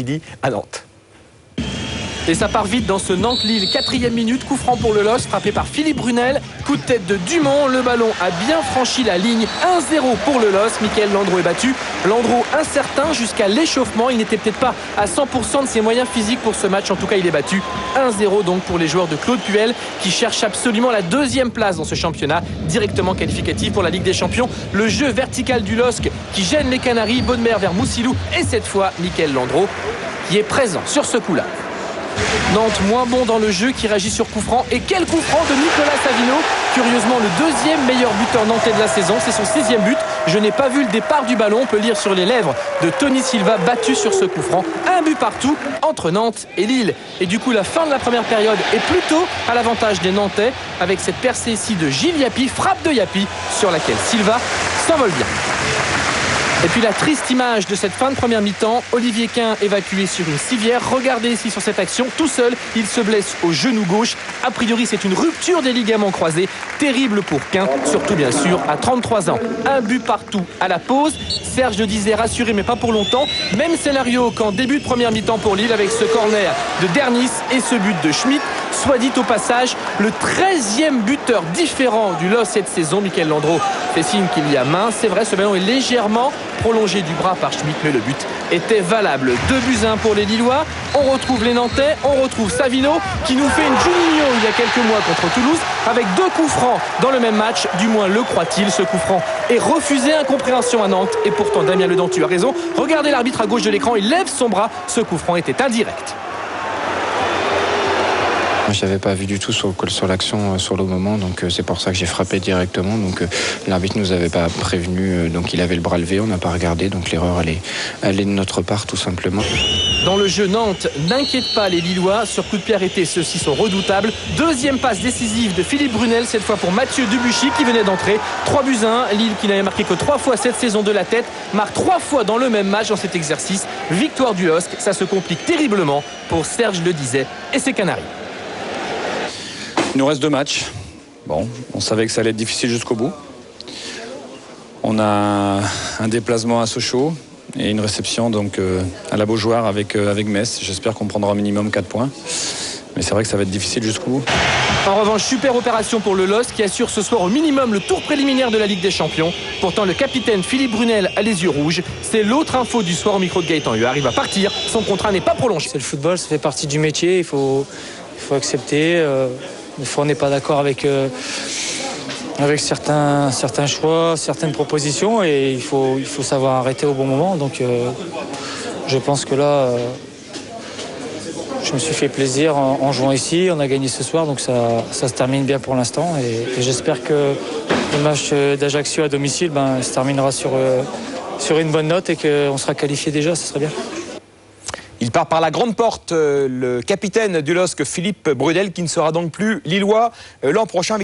midi à Nantes. Et ça part vite dans ce Nantes-Lille, 4e minute, coup franc pour le LOSC, frappé par Philippe Brunel, coup de tête de Dumont, le ballon a bien franchi la ligne, 1-0 pour le LOSC, Mickaël Landreau est battu, Landreau incertain jusqu'à l'échauffement, il n'était peut-être pas à 100% de ses moyens physiques pour ce match, en tout cas il est battu, 1-0 donc pour les joueurs de Claude Puel, qui cherchent absolument la 2e place dans ce championnat, directement qualificatif pour la Ligue des Champions, le jeu vertical du LOSC qui gêne les Canaries, Bodmer vers Moussilou, et cette fois Mickaël Landreau qui est présent sur ce coup-là. Nantes moins bon dans le jeu, qui réagit sur coup franc. Et quel coup franc de Nicolas Savino, curieusement le 2e meilleur buteur nantais de la saison, c'est son 6e but. Je n'ai pas vu le départ du ballon, on peut lire sur les lèvres de Tony Silva, battu sur ce coup franc. Un but partout entre Nantes et Lille. Et du coup la fin de la première période est plutôt à l'avantage des Nantais, avec cette percée ici de Gilles Yapi, frappe de Yapi sur laquelle Silva s'envole bien. Et puis la triste image de cette fin de première mi-temps, Olivier Quin évacué sur une civière. Regardez ici sur cette action, tout seul, il se blesse au genou gauche. A priori, c'est une rupture des ligaments croisés. Terrible pour Quin, surtout bien sûr à 33 ans. Un but partout à la pause. Serge le disait, rassuré mais pas pour longtemps. Même scénario qu'en début de première mi-temps pour Lille, avec ce corner de Dernis et ce but de Schmitt. Soit dit au passage, le 13e buteur différent du LOSC cette saison. Mickaël Landreau fait signe qu'il y a main. C'est vrai, ce ballon est légèrement prolongé du bras par Schmitt, mais le but était valable. 2-1 pour les Lillois. On retrouve les Nantais, on retrouve Savino qui nous fait une Juninho il y a quelques mois contre Toulouse, avec 2 coups francs dans le même match, du moins le croit-il. Ce coup franc est refusé, incompréhension à Nantes, et pourtant Damien Ledantu a raison. Regardez l'arbitre à gauche de l'écran, il lève son bras, ce coup franc était indirect. Je n'avais pas vu du tout sur l'action sur le moment, donc c'est pour ça que j'ai frappé directement. Donc l'arbitre nous avait pas prévenu, donc il avait le bras levé, on n'a pas regardé, donc l'erreur elle est de notre part tout simplement. Dans le jeu, Nantes n'inquiète pas les Lillois. Sur coup de pied arrêté, ceux-ci sont redoutables. 2e passe décisive de Philippe Brunel, cette fois pour Mathieu Debuchy qui venait d'entrer. 3-1. Lille, qui n'avait marqué que 3 fois cette saison de la tête, marque 3 fois dans le même match dans cet exercice. Victoire du LOSC, ça se complique terriblement pour Serge le disait et ses Canaries. Il nous reste 2 matchs. Bon, on savait que ça allait être difficile jusqu'au bout. On a un déplacement à Sochaux et une réception donc à la Beaujoire avec Metz. J'espère qu'on prendra au minimum 4 points. Mais c'est vrai que ça va être difficile jusqu'au bout. En revanche, super opération pour le LOSC qui assure ce soir au minimum le tour préliminaire de la Ligue des Champions. Pourtant, le capitaine Philippe Brunel a les yeux rouges. C'est l'autre info du soir au micro de Gaëtan Huard. Il va partir. Son contrat n'est pas prolongé. C'est le football, ça fait partie du métier. Il faut accepter. Des fois, on n'est pas d'accord avec certains choix, certaines propositions, et il faut savoir arrêter au bon moment. Donc, je pense que là, je me suis fait plaisir en jouant ici. On a gagné ce soir, donc ça se termine bien pour l'instant. Et j'espère que le match d'Ajaccio à domicile se terminera sur une bonne note et qu'on sera qualifié déjà, ce serait bien. Il part par la grande porte, le capitaine du LOSC, Philippe Brunel, qui ne sera donc plus lillois l'an prochain.